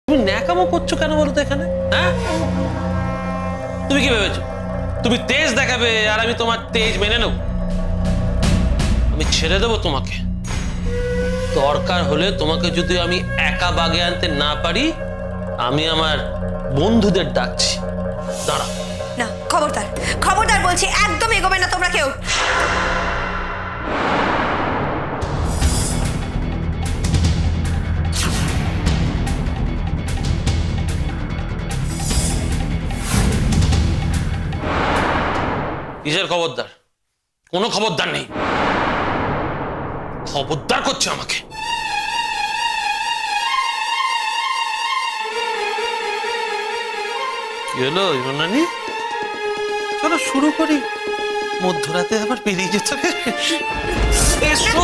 তুমি ন্যাকামো করছো কেন বলো তো এখানে? হ্যাঁ, তুমি কি ভেবেছো তুমি তেজ দেখাবে আর আমি তোমার তেজ মেনে নেব? আমি ছেড়ে দেবো তোমাকে। দরকার হলে তোমাকে যদি আমি একা বাগে আনতে না পারি, আমি আমার বন্ধুদের ডাকছি, দাঁড়া। না, খবরদার খবরদার বলছি, একদম এগোবে না তোমরা কেউ। কিসের খবরদার? কোনো খবরদার নেই। খবরদার করছে আমাকে। কি হলো ইমরানি? চলো শুরু করি। মধ্যরাতে আবার বেরিয়ে যেতে হবে। এসো।